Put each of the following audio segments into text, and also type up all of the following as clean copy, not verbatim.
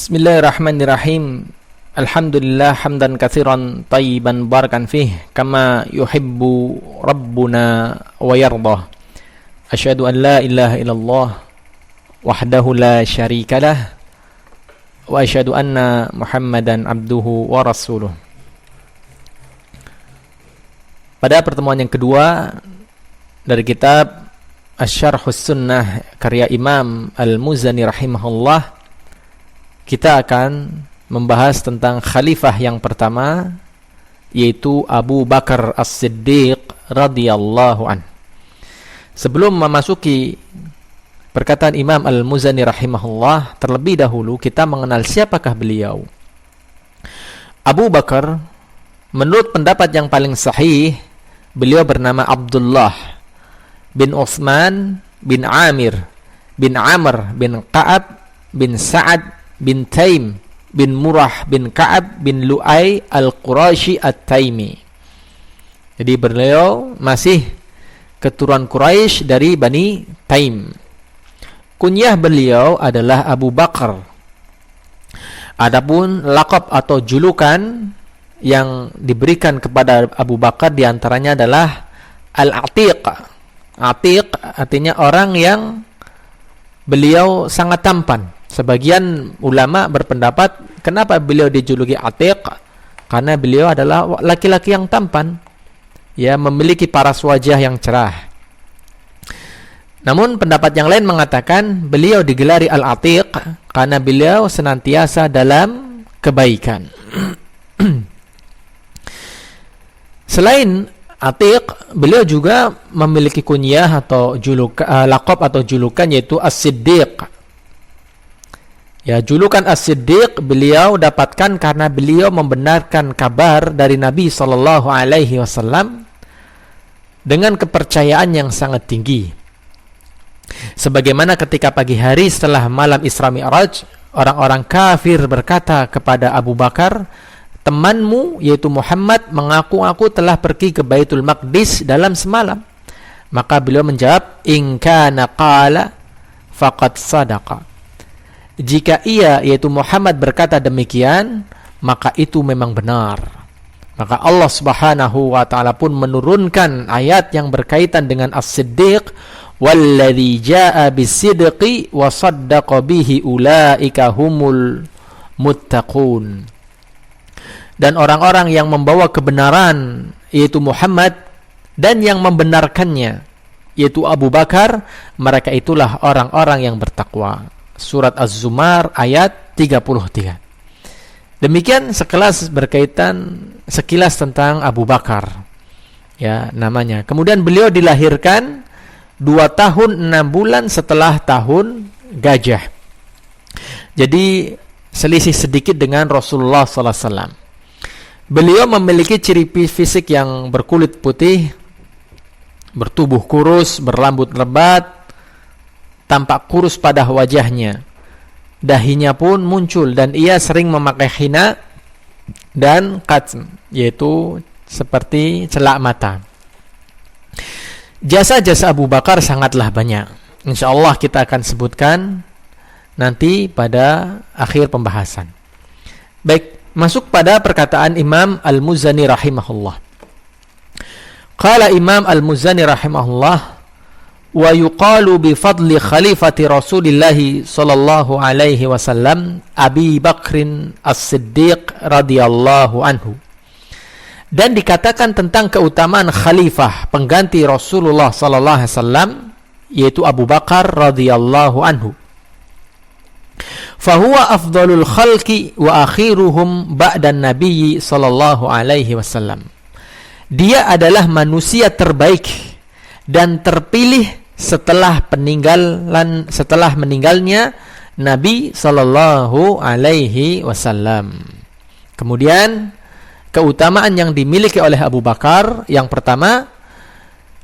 Bismillahirrahmanirrahim. Alhamdulillah hamdan katsiran tayyiban barakan fih kama yuhibbu rabbuna wa yardah. Asyhadu an la ilaha illallah wahdahu la syarikalah wa asyhadu anna Muhammadan abduhu wa rasuluh. Pada pertemuan yang kedua dari kitab Asy-Syarhus Sunnah karya Imam Al-Muzani rahimahullah, kita akan membahas tentang khalifah yang pertama, yaitu Abu Bakar As-Siddiq radhiyallahu an. Sebelum memasuki perkataan Imam Al-Muzani rahimahullah, terlebih dahulu kita mengenal siapakah beliau. Abu Bakar, menurut pendapat yang paling sahih, beliau bernama Abdullah bin Utsman bin Amir bin Amr bin Ka'ab bin Sa'ad bin Taim bin Murrah bin Ka'ab bin Lu'ay al-Qurashi at-Taimi. Jadi beliau masih keturunan Quraisy dari Bani Taim. Kunyah beliau adalah Abu Bakar. Adapun laqab atau julukan yang diberikan kepada Abu Bakar diantaranya adalah Al-Atiq. Atiq artinya orang yang beliau sangat tampan. Sebagian ulama berpendapat kenapa beliau dijuluki Atiq? Karena beliau adalah laki-laki yang tampan, ya, memiliki paras wajah yang cerah. Namun pendapat yang lain mengatakan beliau digelari Al-Atiq karena beliau senantiasa dalam kebaikan. Selain Atiq, beliau juga memiliki kunyah atau laqab atau julukan, yaitu As-Siddiq. Ya, julukan As-Siddiq beliau dapatkan karena beliau membenarkan kabar dari Nabi sallallahu alaihi wasallam dengan kepercayaan yang sangat tinggi. Sebagaimana ketika pagi hari setelah malam Isra Mi'raj, orang-orang kafir berkata kepada Abu Bakar, "Temanmu yaitu Muhammad mengaku-ngaku telah pergi ke Baitul Maqdis dalam semalam." Maka beliau menjawab, "In kana qala faqad sadaqa." Jika ia, yaitu Muhammad, berkata demikian, maka itu memang benar. Maka Allah Subhanahu wa ta'ala pun menurunkan ayat yang berkaitan dengan As-Siddiq, "Walladzi jaa'a bis-sidqi wa saddaqa bihi ulaika humul muttaqun." Dan orang-orang yang membawa kebenaran, yaitu Muhammad, dan yang membenarkannya, yaitu Abu Bakar, mereka itulah orang-orang yang bertakwa. Surat Az-Zumar ayat 33. Demikian sekilas tentang Abu Bakar, ya, namanya. Kemudian beliau dilahirkan 2 tahun 6 bulan setelah tahun Gajah. Jadi selisih sedikit dengan Rasulullah sallallahu alaihi wasallam. Beliau memiliki ciri fisik yang berkulit putih, bertubuh kurus, berrambut lebat, tampak kurus pada wajahnya. Dahinya pun muncul dan ia sering memakai hina dan qatm, yaitu seperti celak mata. Jasa-jasa Abu Bakar sangatlah banyak. Insyaallah kita akan sebutkan nanti pada akhir pembahasan. Baik, masuk pada perkataan Imam Al-Muzani rahimahullah. Qala Imam Al-Muzani rahimahullah, wa yuqalu bi fadli khalifati Rasulillah sallallahu alaihi wasallam Abi Bakrin As-Siddiq radhiyallahu anhu. Dan dikatakan tentang keutamaan khalifah pengganti Rasulullah sallallahu alaihi wasallam, yaitu Abu Bakar radhiyallahu anhu. Fahuwa afdalul khalqi wa akhiruhum ba'da Nabi sallallahu alaihi wasallam. Dia adalah manusia terbaik dan terpilih setelah meninggalnya Nabi sallallahu alaihi wasallam. Kemudian keutamaan yang dimiliki oleh Abu Bakar, yang pertama,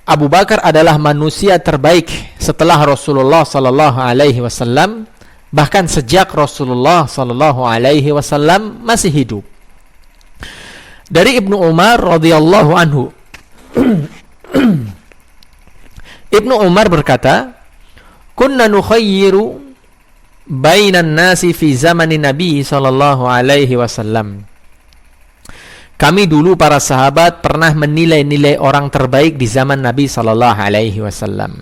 Abu Bakar adalah manusia terbaik setelah Rasulullah sallallahu alaihi wasallam, bahkan sejak Rasulullah sallallahu alaihi wasallam masih hidup. Dari Ibnu Umar radhiyallahu anhu, Ibnu Umar berkata, "Kunna nukhayyiru bainan nasi fi zamanin Nabi sallallahu alaihi wasallam. Kami dulu para sahabat pernah menilai-nilai orang terbaik di zaman Nabi sallallahu alaihi wasallam.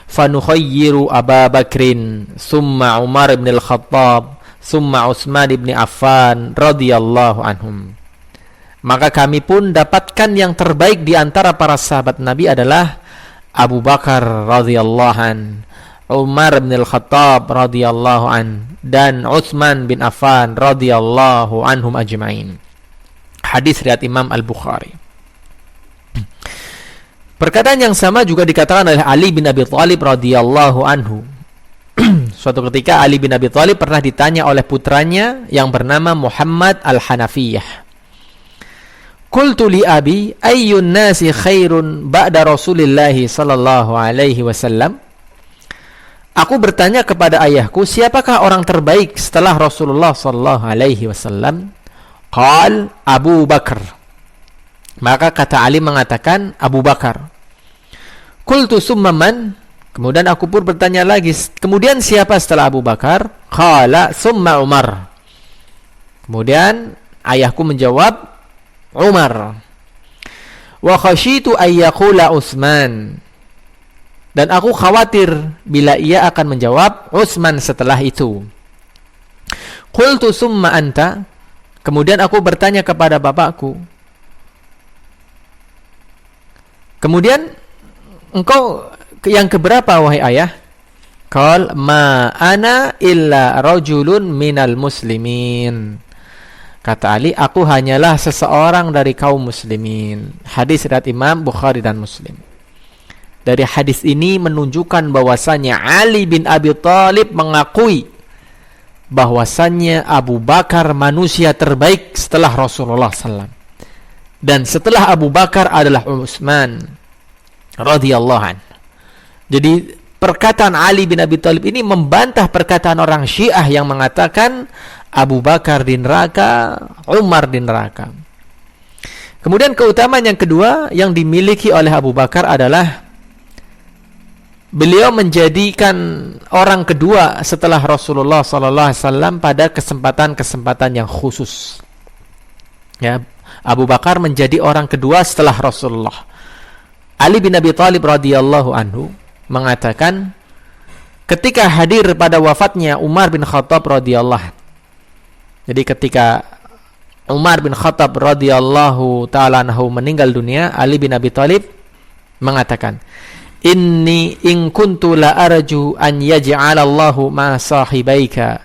Fanukhayyiru Abu Bakrin, summa Umar bin Al-Khattab, summa Utsman bin Affan radhiyallahu anhum. Maka kami pun dapatkan yang terbaik di antara para sahabat Nabi adalah Abu Bakar radhiyallahu an, Umar bin Al-Khattab radhiyallahu an, dan Utsman bin Affan radhiyallahu anhum ajma'in. Hadis riwayat Imam Al-Bukhari. Perkataan yang sama juga dikatakan oleh Ali bin Abi Thalib radhiyallahu anhu. Suatu ketika Ali bin Abi Thalib pernah ditanya oleh putranya yang bernama Muhammad Al-Hanafiyah. Qultu li abi ayyun nasi khairun ba'da Rasulillah sallallahu alaihi wasallam? Aku bertanya kepada ayahku, siapakah orang terbaik setelah Rasulullah sallallahu alaihi wasallam? Qal Abu Bakar. Maka kata Ali mengatakan Abu Bakar. Qultu summa man? Kemudian aku pun bertanya lagi, kemudian siapa setelah Abu Bakar? Qala summa Umar. Kemudian ayahku menjawab Umar. Wa khasyitu ay yaqula Utsman. Dan aku khawatir bila ia akan menjawab Utsman setelah itu. Qultu summa anta. Kemudian aku bertanya kepada bapakku, kemudian engkau yang keberapa wahai ayah? Qal ma ana illa rajulun minal muslimin. Kata Ali, aku hanyalah seseorang dari kaum muslimin. Hadis riwayat Imam Bukhari dan Muslim. Dari hadis ini menunjukkan bahwasanya Ali bin Abi Thalib mengakui bahwasannya Abu Bakar manusia terbaik setelah Rasulullah SAW. Dan setelah Abu Bakar adalah Utsman radhiyallahu anhu. Jadi perkataan Ali bin Abi Thalib ini membantah perkataan orang Syiah yang mengatakan Abu Bakar di neraka, Umar di neraka. Kemudian keutamaan yang kedua yang dimiliki oleh Abu Bakar adalah beliau menjadikan orang kedua setelah Rasulullah SAW pada kesempatan-kesempatan yang khusus. Ya, Abu Bakar menjadi orang kedua setelah Rasulullah. Ali bin Abi Thalib radhiyallahu anhu mengatakan, ketika hadir pada wafatnya Umar bin Khattab radhiyallahu. Jadi ketika Umar bin Khattab radhiyallahu taala anhu meninggal dunia, Ali bin Abi Thalib mengatakan, Inni in kuntu la arju an yaj'alallahu ma sahibaika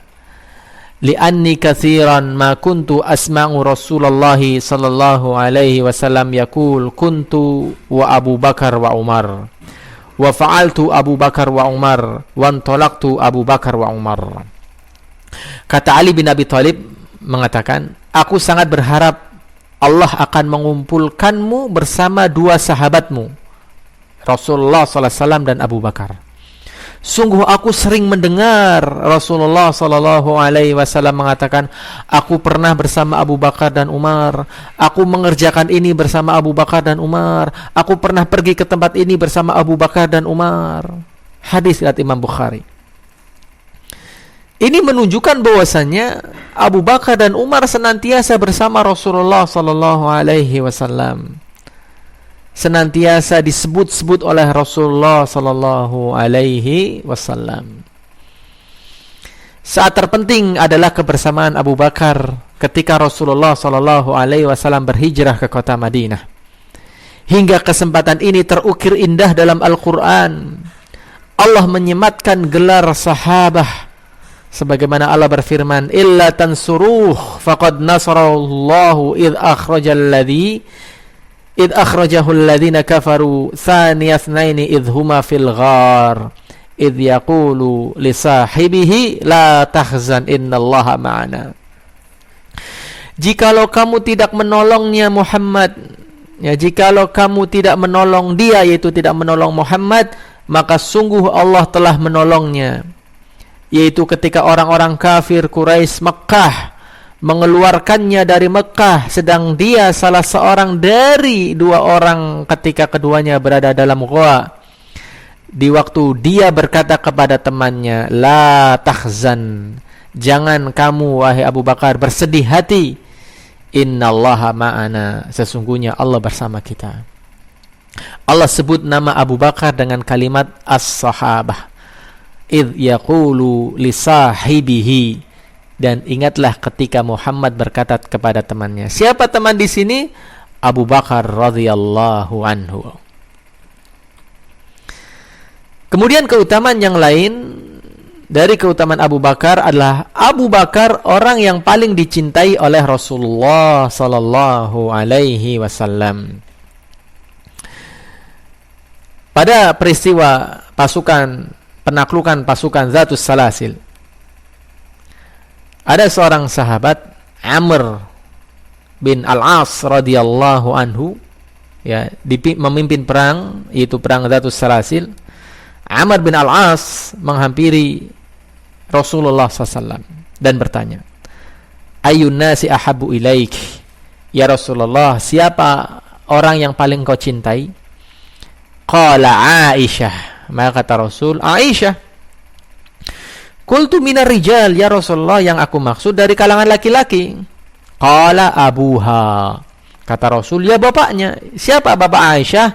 li'anni katsiran ma kuntu asma'u Rasulullah sallallahu alaihi wasallam yaqul kuntu wa Abu Bakar wa Umar wa fa'altu Abu Bakar wa Umar wa antalaqtu Abu Bakar wa Umar. Kata Ali bin Abi Thalib mengatakan, aku sangat berharap Allah akan mengumpulkanmu bersama dua sahabatmu, Rasulullah SAW dan Abu Bakar. Sungguh aku sering mendengar Rasulullah SAW mengatakan, aku pernah bersama Abu Bakar dan Umar, aku mengerjakan ini bersama Abu Bakar dan Umar, aku pernah pergi ke tempat ini bersama Abu Bakar dan Umar. Hadis riwayat Imam Bukhari. Ini menunjukkan bahwasannya Abu Bakar dan Umar senantiasa bersama Rasulullah SAW. Senantiasa disebut-sebut oleh Rasulullah sallallahu alaihi wasallam. Saat terpenting adalah kebersamaan Abu Bakar ketika Rasulullah sallallahu alaihi wasallam berhijrah ke kota Madinah. Hingga kesempatan ini terukir indah dalam Al-Qur'an. Allah menyematkan gelar sahabah sebagaimana Allah berfirman, illa tansuruh faqad nasarallahu id akhrajahu alladhina kafaru thaniya itsnaini idh huma fil ghar idh yaqulu li sahibihi la tahzan innallaha ma'ana. Jikalau kamu tidak menolongnya Muhammad, ya, jikalau kamu tidak menolong dia, yaitu tidak menolong Muhammad, maka sungguh Allah telah menolongnya, yaitu ketika orang-orang kafir Quraisy Mekkah mengeluarkannya dari Mekah, sedang dia salah seorang dari dua orang ketika keduanya berada dalam gua. di waktu dia berkata kepada temannya, la tahzan, jangan kamu wahai Abu Bakar bersedih hati, innallaha ma'ana, sesungguhnya Allah bersama kita. Allah sebut nama Abu Bakar dengan kalimat as-sahabah, idh yaqulu li sahibihi, dan ingatlah ketika Muhammad berkata kepada temannya. Siapa teman di sini? Abu Bakar radhiyallahu anhu. Kemudian keutamaan yang lain dari keutamaan Abu Bakar adalah Abu Bakar orang yang paling dicintai oleh Rasulullah sallallahu alaihi wasallam. Pada peristiwa penaklukan pasukan Zatus Salasil, ada seorang sahabat, Amr bin Al-As radhiyallahu anhu, ya, memimpin perang, yaitu perang Zatus Salasil. Amr bin Al-As menghampiri Rasulullah SAW dan bertanya, Ayyun nasi ahabbu ilaik, ya Rasulullah, siapa orang yang paling kau cintai? Qala Aisyah, maka kata Rasul, Aisyah. Qultu minar rijal, ya Rasulullah, yang aku maksud dari kalangan laki-laki. Qala abuha, kata Rasul, ya bapaknya. Siapa bapak Aisyah?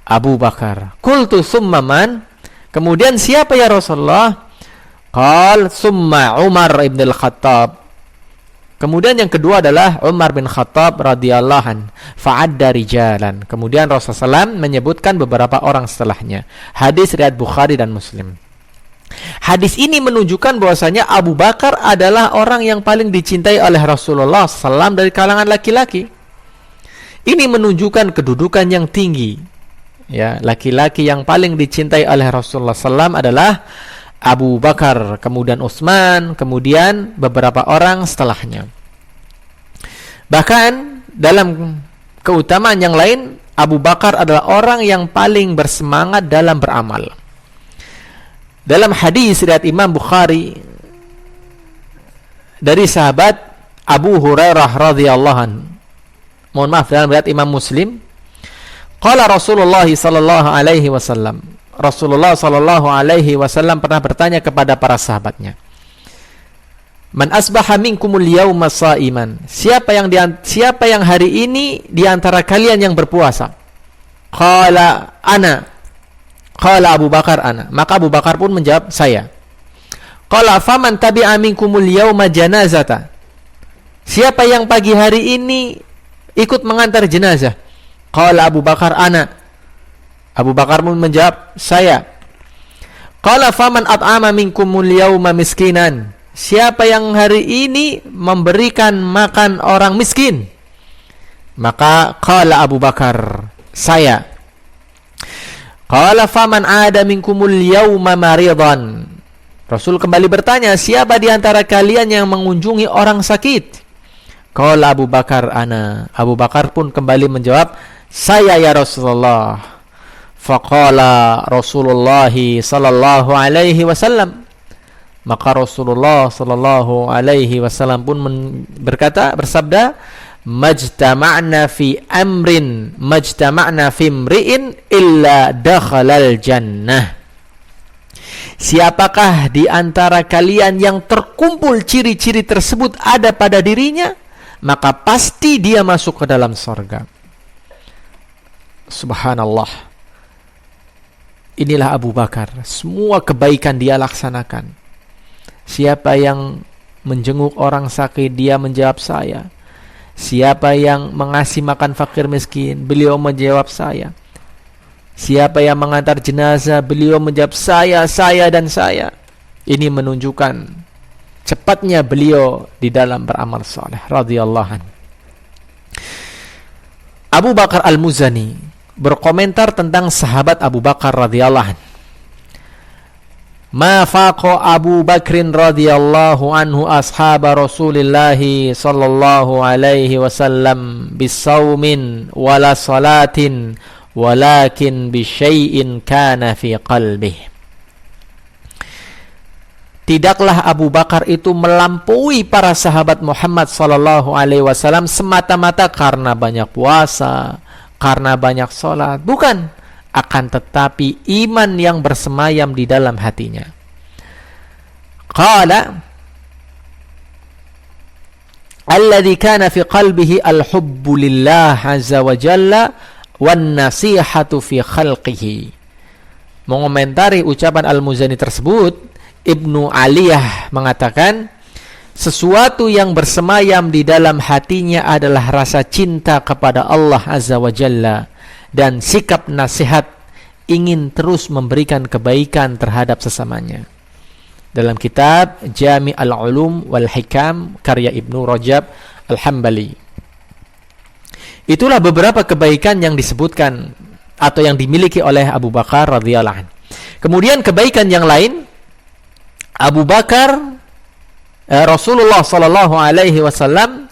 Abu Bakar. Qultu summa man, kemudian siapa ya Rasulullah? Qal summa Umar ibn al-Khattab. Kemudian yang kedua adalah Umar bin Khattab radhiyallahu an. Fa'adda rijalan. Kemudian Rasulullah SAW menyebutkan beberapa orang setelahnya. Hadis riwayat Bukhari dan Muslim. Hadis ini menunjukkan bahwasanya Abu Bakar adalah orang yang paling dicintai oleh Rasulullah SAW dari kalangan laki-laki. Ini menunjukkan kedudukan yang tinggi. Ya, laki-laki yang paling dicintai oleh Rasulullah SAW adalah Abu Bakar, kemudian Utsman, kemudian beberapa orang setelahnya. Bahkan dalam keutamaan yang lain, Abu Bakar adalah orang yang paling bersemangat dalam beramal. Dalam hadis riwayat Imam Bukhari dari sahabat Abu Hurairah radhiyallahu anhu, mohon maaf, dalam riwayat Imam Muslim, qala Rasulullah sallallahu alaihi wasallam, Rasulullah sallallahu alaihi wasallam pernah bertanya kepada para sahabatnya, man asbaha minkumul yauma shaiman, siapa yang hari ini di antara kalian yang berpuasa? Qala ana, qala Abu Bakar ana, maka Abu Bakar pun menjawab, saya. Qala faman tabi'a minkumul yauma janazata, siapa yang pagi hari ini ikut mengantar jenazah? Qala Abu Bakar ana, Abu Bakar pun menjawab, saya. Qala faman at'ama minkumul yauma miskinan, siapa yang hari ini memberikan makan orang miskin? Maka qala Abu Bakar, saya. Qala faman ada minkumul yauma maridan, Rasul kembali bertanya, siapa di antara kalian yang mengunjungi orang sakit? Qala Abu Bakar ana, Abu Bakar pun kembali menjawab, saya ya Rasulullah. Faqala Rasulullah sallallahu alaihi wasallam, maka Rasulullah sallallahu alaihi wasallam pun bersabda, majtama'na fi amrin majtama'na fi imri'in illa dakhalal jannah, siapakah di antara kalian yang terkumpul ciri-ciri tersebut ada pada dirinya, maka pasti dia masuk ke dalam surga. Subhanallah. Inilah Abu Bakar, semua kebaikan dia laksanakan. Siapa yang menjenguk orang sakit, dia menjawab saya. Siapa yang mengasih makan fakir miskin, beliau menjawab saya. Siapa yang mengantar jenazah, beliau menjawab saya dan saya. Ini menunjukkan cepatnya beliau di dalam beramal saleh radhiyallahu anhu. Abu Bakar Al-Muzani berkomentar tentang sahabat Abu Bakar radhiyallahu anhu. Ma faqa Abu Bakrin radhiyallahu anhu ashab Rasulillah sallallahu alaihi wasallam bisaumin wala salatin walakin bisyai'in kana fi qalbihi. Tidaklah Abu Bakar itu melampaui para sahabat Muhammad sallallahu alaihi wasallam semata-mata karena banyak puasa, karena banyak sholat. Bukan. akan tetapi iman yang bersemayam di dalam hatinya. Qala alladzi kana fi qalbihi al-hubbu lillah azza wa jalla wan nasihatu fi khalqihi. Mengomentari ucapan Al-Muzani tersebut, Ibnu Aliyah mengatakan, sesuatu yang bersemayam di dalam hatinya adalah rasa cinta kepada Allah azza wa jalla dan sikap nasihat ingin terus memberikan kebaikan terhadap sesamanya. Dalam kitab Jami' al-Ulum wal Hikam karya Ibnu Rajab Al-Hambali. Itulah beberapa kebaikan yang disebutkan atau yang dimiliki oleh Abu Bakar radhiyallahu anhu. Kemudian kebaikan yang lain, Abu Bakar, Rasulullah sallallahu alaihi wasallam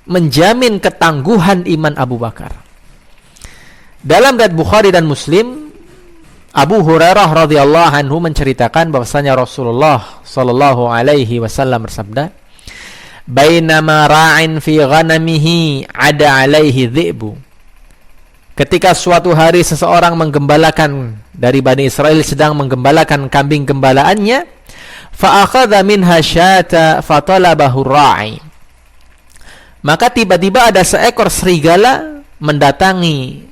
menjamin ketangguhan iman Abu Bakar. Dalam riwayat Bukhari dan Muslim, Abu Hurairah radhiyallahu anhu menceritakan bahwasanya Rasulullah sallallahu alaihi wasallam bersabda, "Bainama ra'in fi ghanamihi 'ada 'alaihi dhi'bu." Ketika suatu hari seseorang menggembalakan dari Bani Israel sedang menggembalakan kambing gembalaannya, fa akhadha minha syata fatalabahu ra'i. Maka tiba-tiba ada seekor serigala mendatangi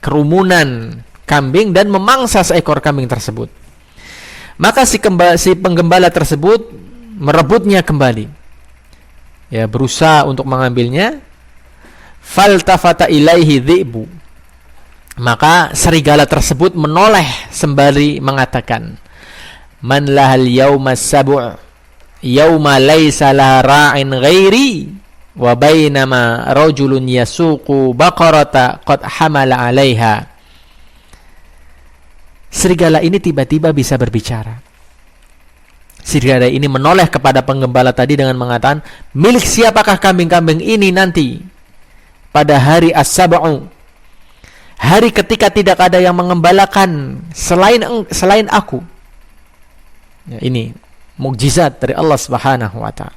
kerumunan kambing dan memangsa seekor kambing tersebut. Maka si penggembala tersebut merebutnya kembali. Ya, berusaha untuk mengambilnya. Faltafata ilaihi dhi'bu. Maka serigala tersebut menoleh sembari mengatakan, "Man lahal yauma sab'u yauma laisa laha ra'in ghairi wa bainama rajulun yasuqu baqarata qad hamala 'alaiha." Serigala ini tiba-tiba bisa berbicara. Serigala ini menoleh kepada penggembala tadi dengan mengatakan, "Milik siapakah kambing-kambing ini nanti pada hari as-sab'u? Hari ketika tidak ada yang mengembalakan selain aku." Ya, ini mukjizat dari Allah Subhanahu wa taala.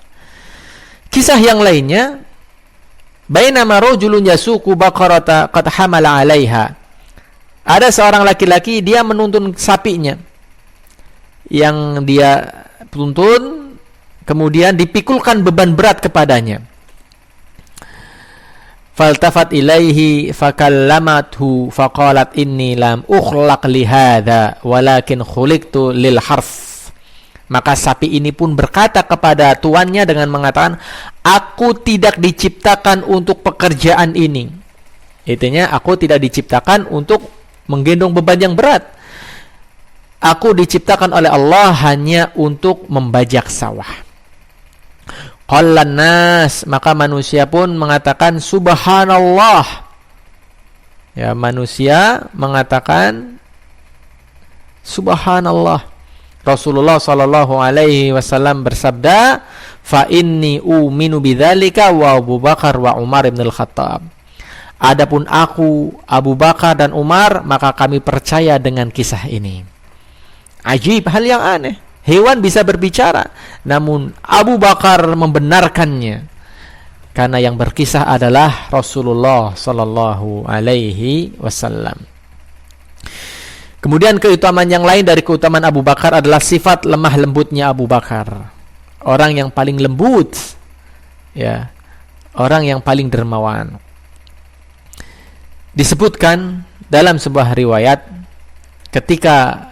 Kisah yang lainnya, bainama rajulun yasuqu baqarata qad hamala 'alaiha. Ada seorang laki-laki, dia menuntun sapinya. Yang dia tuntun, kemudian dipikulkan beban berat kepadanya. Faltafat ilaihi fakallamathu faqalat inni lam ukhlaq li hadza walakin khuliqtu lil harf. Maka sapi ini pun berkata kepada tuannya dengan mengatakan, "Aku tidak diciptakan untuk pekerjaan ini." Artinya, aku tidak diciptakan untuk menggendong beban yang berat. Aku diciptakan oleh Allah hanya untuk membajak sawah. Qallan nas, maka manusia pun mengatakan subhanallah. Ya, manusia mengatakan subhanallah. Rasulullah sallallahu alaihi wasallam bersabda, "Fa inni uminu bidzalika wa Abu Bakar wa Umar ibn al-Khattab." Adapun aku, Abu Bakar dan Umar, maka kami percaya dengan kisah ini. Ajib, hal yang aneh. Hewan bisa berbicara, namun Abu Bakar membenarkannya. Karena yang berkisah adalah Rasulullah sallallahu alaihi wasallam. Kemudian keutamaan yang lain dari keutamaan Abu Bakar adalah sifat lemah lembutnya Abu Bakar. Orang yang paling lembut, ya, orang yang paling dermawan. Disebutkan dalam sebuah riwayat ketika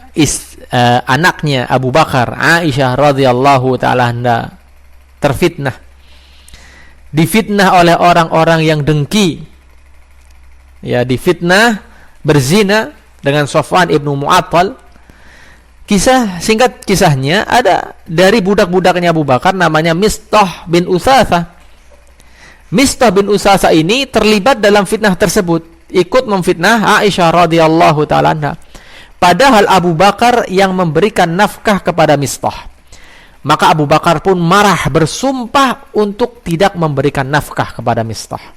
anaknya Abu Bakar, Aisyah radhiyallahu taala anha, terfitnah, difitnah oleh orang-orang yang dengki, ya, difitnah berzina dengan Safwan ibnu Mu'attal. Singkat kisahnya, ada dari budak-budaknya Abu Bakar namanya Mistah bin Utsasah. Mistah bin Utsasah ini terlibat dalam fitnah tersebut, ikut memfitnah Aisyah radhiyallahu taala anha. Padahal Abu Bakar yang memberikan nafkah kepada Mistah. Maka Abu Bakar pun marah, bersumpah untuk tidak memberikan nafkah kepada Mistah.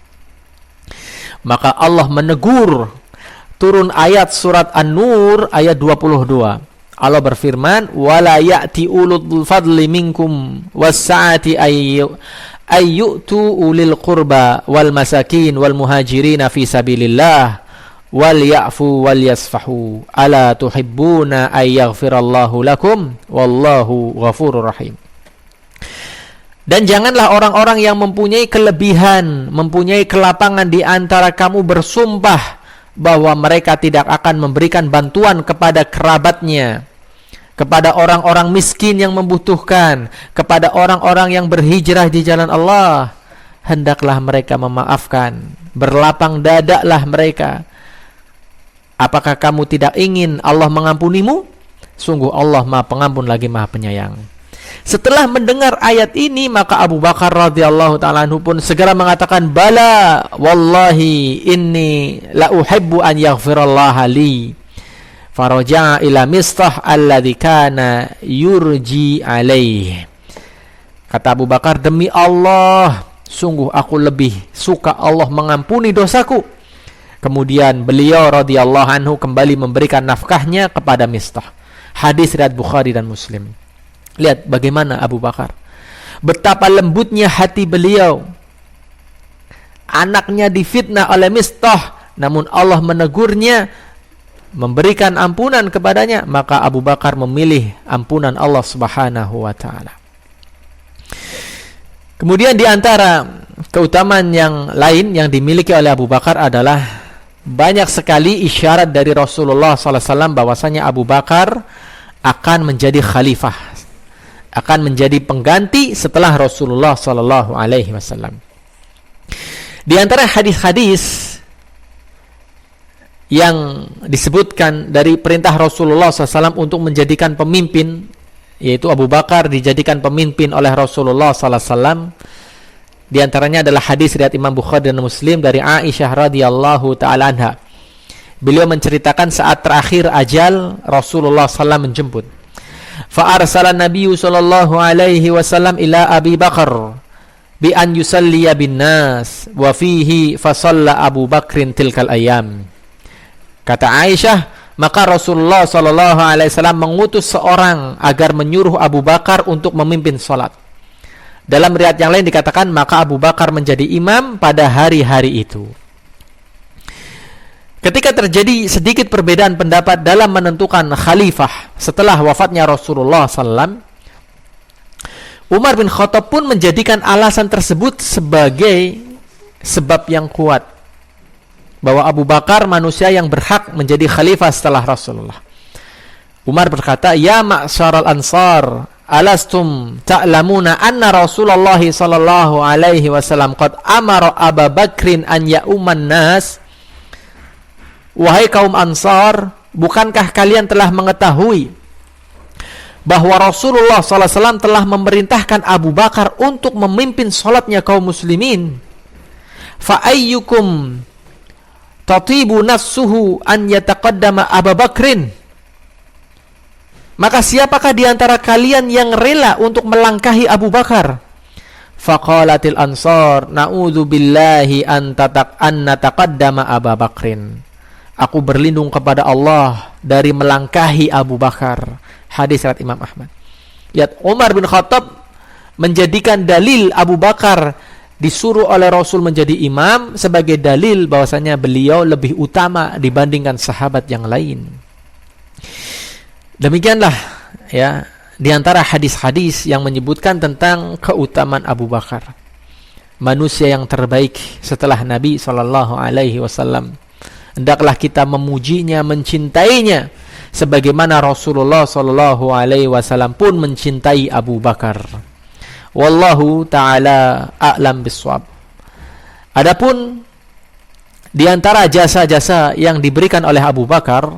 Maka Allah menegur, turun ayat surat An-Nur ayat 22. Allah berfirman, "Wala ya'ti ulul fadli minkum was-sa'ati ayyutu ulil qurba wal masakin wal muhajirin fi sabilillah wal ya'fu wal yasfahu ala tuhibbuna ay yaghfirallahu lakum wallahu ghafurur rahim. Dan janganlah orang-orang yang mempunyai kelebihan, mempunyai kelapangan di antara kamu bersumpah bahwa mereka tidak akan memberikan bantuan kepada kerabatnya, kepada orang-orang miskin yang membutuhkan, kepada orang-orang yang berhijrah di jalan Allah. Hendaklah mereka memaafkan, berlapang dadalah mereka. Apakah kamu tidak ingin Allah mengampunimu? Sungguh Allah Maha Pengampun lagi Maha Penyayang. Setelah mendengar ayat ini, maka Abu Bakar radhiyallahu ta'ala anhu pun segera mengatakan, bala wallahi inni la uhibbu an yaghfirallaha li. Faraja'a ila Mistah alladhi kana yurji alaih. Kata Abu Bakar, demi Allah, sungguh aku lebih suka Allah mengampuni dosaku. Kemudian beliau radhiyallahu anhu kembali memberikan nafkahnya kepada Mistah. Hadis riwayat Bukhari dan Muslim. Lihat bagaimana Abu Bakar, betapa lembutnya hati beliau. Anaknya difitnah oleh Mistah, namun Allah menegurnya, memberikan ampunan kepadanya, maka Abu Bakar memilih ampunan Allah Subhanahu wa taala. Kemudian di antara keutamaan yang lain yang dimiliki oleh Abu Bakar adalah banyak sekali isyarat dari Rasulullah SAW bahwasanya Abu Bakar akan menjadi khalifah, akan menjadi pengganti setelah Rasulullah SAW. Di antara hadis-hadis yang disebutkan dari perintah Rasulullah SAW untuk menjadikan pemimpin, yaitu Abu Bakar dijadikan pemimpin oleh Rasulullah SAW. Di antaranya adalah hadis riwayat Imam Bukhari dan Muslim dari Aisyah radhiyallahu taala anha. Beliau menceritakan saat terakhir ajal Rasulullah SAW menjemput. Fa arsala Nabi sallallahu alaihi wasallam ila Abi Bakar bi an yusalliya bin nas wa fihi fa shalla Abu Bakrin tilkal ayam. Kata Aisyah, maka Rasulullah sallallahu alaihi wasallam mengutus seorang agar menyuruh Abu Bakar untuk memimpin salat. Dalam riwayat yang lain dikatakan maka Abu Bakar menjadi imam pada hari-hari itu. Ketika terjadi sedikit perbedaan pendapat dalam menentukan khalifah setelah wafatnya Rasulullah SAW, Umar bin Khattab pun menjadikan alasan tersebut sebagai sebab yang kuat bahwa Abu Bakar manusia yang berhak menjadi khalifah setelah Rasulullah. Umar berkata, ya ma'syaral ansar, alastum ta'lamuna anna Rasulullah sallallahu alaihi wasallam qad amara Abu Bakrin an ya'umman nas. Wahai kaum Ansar, bukankah kalian telah mengetahui bahwa Rasulullah SAW telah memerintahkan Abu Bakar untuk memimpin salatnya kaum muslimin? Fa ayyukum tatibu nafsuhu an yataqaddama Abu Bakrin? Maka siapakah di antara kalian yang rela untuk melangkahi Abu Bakar? Faqalatil Ansar, na'udzu billahi an nataqaddama Abu Bakrin. Aku berlindung kepada Allah dari melangkahi Abu Bakar. Hadis riwayat Imam Ahmad. Lihat, Umar bin Khattab menjadikan dalil Abu Bakar disuruh oleh Rasul menjadi imam sebagai dalil bahwasanya beliau lebih utama dibandingkan sahabat yang lain. Demikianlah ya di antara hadis-hadis yang menyebutkan tentang keutamaan Abu Bakar, manusia yang terbaik setelah Nabi SAW. Hendaklah kita memujinya, mencintainya sebagaimana Rasulullah SAW pun mencintai Abu Bakar. Wallahu ta'ala a'lam bissawab. Adapun di antara jasa-jasa yang diberikan oleh Abu Bakar,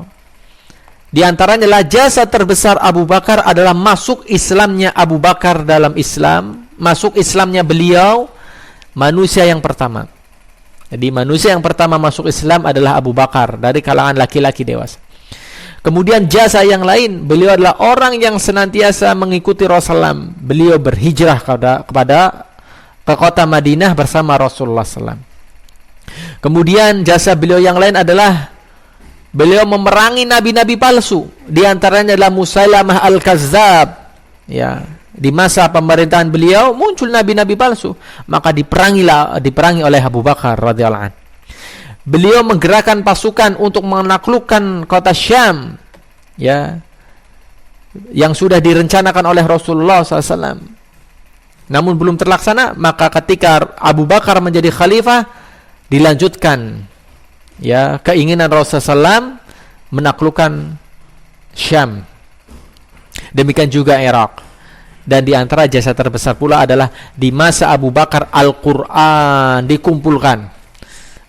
di antaranya adalah jasa terbesar Abu Bakar adalah masuk Islamnya Abu Bakar dalam Islam, masuk Islamnya beliau manusia yang pertama. Jadi manusia yang pertama masuk Islam adalah Abu Bakar dari kalangan laki-laki dewasa. Kemudian jasa yang lain, beliau adalah orang yang senantiasa mengikuti Rasulullah. Beliau berhijrah ke kota Madinah bersama Rasulullah SAW. Kemudian jasa beliau yang lain adalah beliau memerangi nabi-nabi palsu. Di antaranya adalah Musailamah al-Kazzab. Ya, di masa pemerintahan beliau muncul nabi-nabi palsu, maka diperangi oleh Abu Bakar radhiyallahu anhu. Beliau menggerakkan pasukan untuk menaklukkan kota Syam, ya, yang sudah direncanakan oleh Rasulullah SAW. Namun belum terlaksana. Maka ketika Abu Bakar menjadi khalifah, dilanjutkan, ya, keinginan Rasulullah SAW menaklukkan Syam. Demikian juga Irak. Dan di antara jasa terbesar pula adalah di masa Abu Bakar Al-Quran dikumpulkan.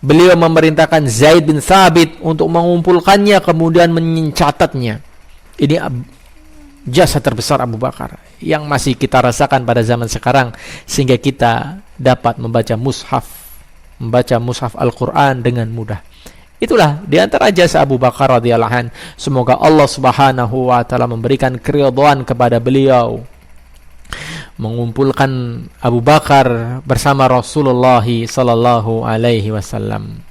Beliau memerintahkan Zaid bin Thabit untuk mengumpulkannya, kemudian mencatatnya. Ini jasa terbesar Abu Bakar yang masih kita rasakan pada zaman sekarang, sehingga kita dapat membaca mushaf Al-Quran dengan mudah. Itulah di antara jasa Abu Bakar radhiyallahu anhu. Semoga Allah Subhanahu wa taala memberikan keridhaan kepada beliau, mengumpulkan Abu Bakar bersama Rasulullah sallallahu alaihi wasallam.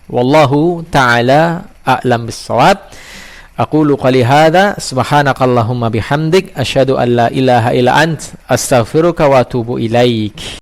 Wallahu taala a'lam bis-shawab. Aqulu qali hadza subhanakallahumma bihamdik asyhadu an la ilaha illa ant astaghfiruka wa atubu ilaik.